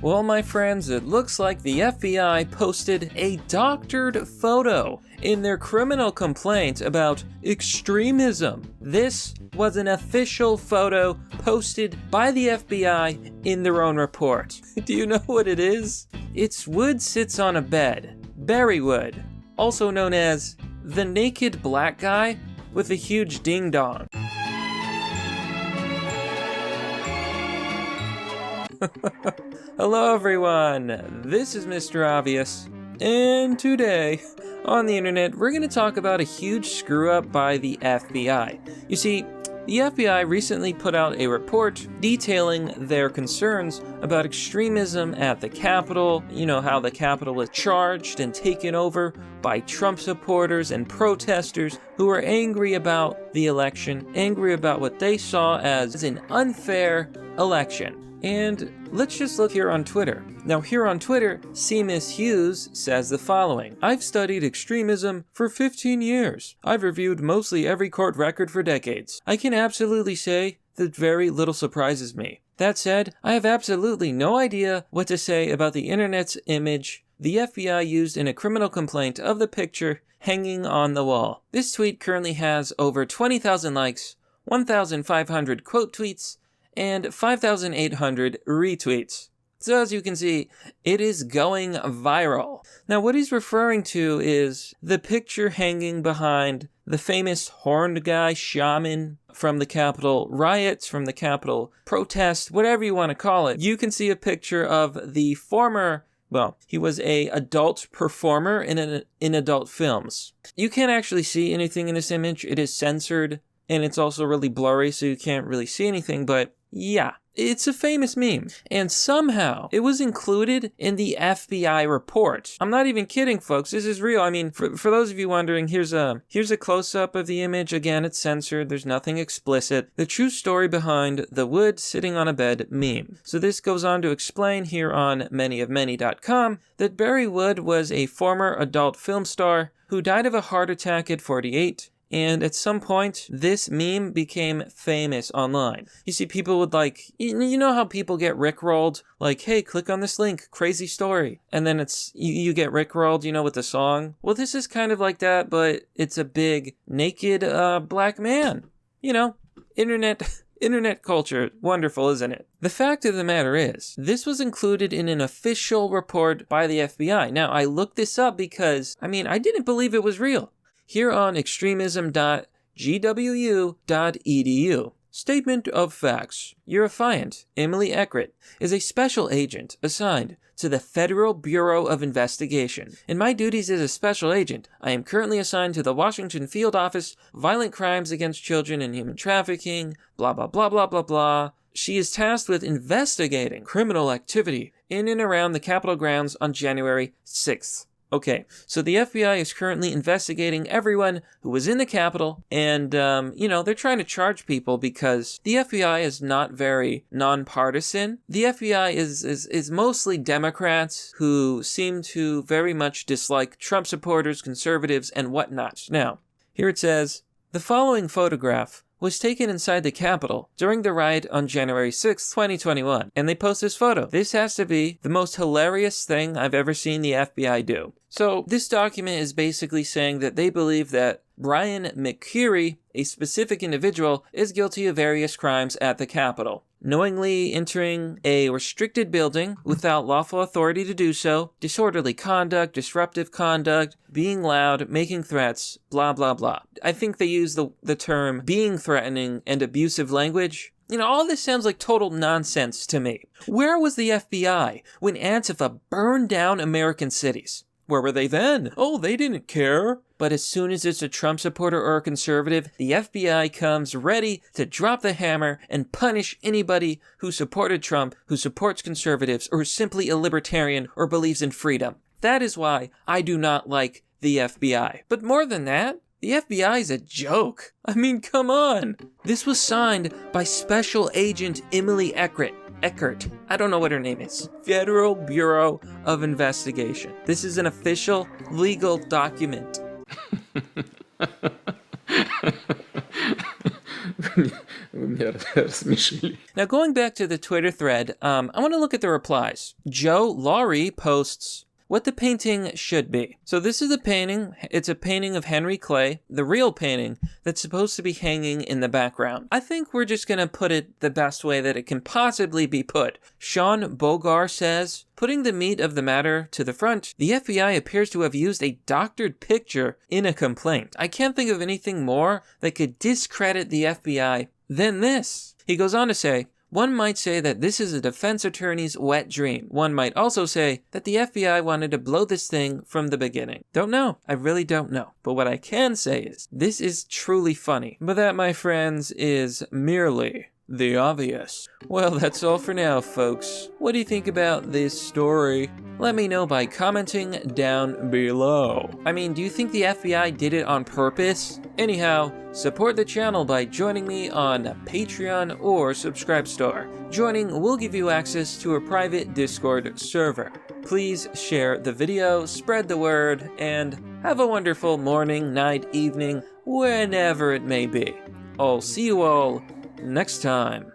Well, my friends, it looks like the FBI posted a doctored photo in their criminal complaint about extremism. This was an official photo posted by the FBI in their own report. Do you know what it is? It's Wood sits on a bed. Barry Wood, also known as the naked black guy with a huge ding-dong. Hello everyone, this is Mr. Obvious, and today on the internet we're going to talk about a huge screw-up by the FBI. You see, the FBI recently put out a report detailing their concerns about extremism at the Capitol. You know how the Capitol was charged and taken over by Trump supporters and protesters who were angry about the election, angry about what they saw as an unfair election. And let's just look here on Twitter. Now here on Twitter, Seamus Hughes says the following. I've studied extremism for 15 years. I've reviewed mostly every court record for decades. I can absolutely say that very little surprises me. That said, I have absolutely no idea what to say about the internet's image the FBI used in a criminal complaint of the picture hanging on the wall. This tweet currently has over 20,000 likes, 1,500 quote tweets, and 5,800 retweets. So as you can see, it is going viral. Now what he's referring to is the picture hanging behind the famous horned guy shaman from the Capitol riots, from the Capitol protest, whatever you want to call it. You can see a picture of the former, well, he was a adult performer in adult films. You can't actually see anything in this image. It is censored, and it's also really blurry, so you can't really see anything, but yeah, it's a famous meme, and somehow it was included in the FBI report. I'm not even kidding, folks. This is real. I mean, for those of you wondering, here's a close-up of the image. Again, it's censored. There's nothing explicit. The true story behind the Wood sitting on a bed meme. So this goes on to explain here on manyofmany.com that Barry Wood was a former adult film star who died of a heart attack at 48. And at some point, this meme became famous online. You see, people would you know how people get rickrolled? Like, hey, click on this link, crazy story. And then you get rickrolled, you know, with the song. Well, this is kind of like that, but it's a big, naked, black man. You know, internet culture, wonderful, isn't it? The fact of the matter is, this was included in an official report by the FBI. Now, I looked this up because, I didn't believe it was real. Here on extremism.gwu.edu. Statement of facts. Your affiant, Emily Eckert, is a special agent assigned to the Federal Bureau of Investigation. In my duties as a special agent, I am currently assigned to the Washington Field Office, Violent Crimes Against Children and Human Trafficking, blah, blah, blah, blah, blah, blah. She is tasked with investigating criminal activity in and around the Capitol grounds on January 6th. Okay, so the FBI is currently investigating everyone who was in the Capitol, and, they're trying to charge people because the FBI is not very nonpartisan. The FBI is mostly Democrats who seem to very much dislike Trump supporters, conservatives, and whatnot. Now, here it says, the following photograph was taken inside the Capitol during the riot on January 6, 2021. And they post this photo. This has to be the most hilarious thing I've ever seen the FBI do. So this document is basically saying that they believe that Brian McCreary, a specific individual, is guilty of various crimes at the Capitol. Knowingly entering a restricted building without lawful authority to do so, disorderly conduct, disruptive conduct, being loud, making threats, blah, blah, blah. I think they use the term being threatening and abusive language. You know, all this sounds like total nonsense to me. Where was the FBI when Antifa burned down American cities? Where were they then? Oh, they didn't care. But as soon as it's a Trump supporter or a conservative, the FBI comes ready to drop the hammer and punish anybody who supported Trump, who supports conservatives, or is simply a libertarian or believes in freedom. That is why I do not like the FBI. But more than that, the FBI is a joke. I mean, come on. This was signed by Special Agent Emily Eckert. I don't know what her name is. Federal Bureau of Investigation. This is an official legal document. Вы меня рассмешили. Now, going back to the Twitter thread, I want to look at the replies. Joe Laurie posts what the painting should be. So this is a painting. It's a painting of Henry Clay, the real painting that's supposed to be hanging in the background. I think we're just going to put it the best way that it can possibly be put. Sean Bogar says, putting the meat of the matter to the front, the FBI appears to have used a doctored picture in a complaint. I can't think of anything more that could discredit the FBI than this. He goes on to say, one might say that this is a defense attorney's wet dream. One might also say that the FBI wanted to blow this thing from the beginning. Don't know. I really don't know. But what I can say is, this is truly funny. But that, my friends, is merely the obvious. Well, that's all for now, folks. What do you think about this story? Let me know by commenting down below. I mean, do you think the FBI did it on purpose? Anyhow, support the channel by joining me on Patreon or Subscribestar. Joining will give you access to a private Discord server. Please share the video, spread the word, and have a wonderful morning, night, evening, whenever it may be. I'll see you all next time.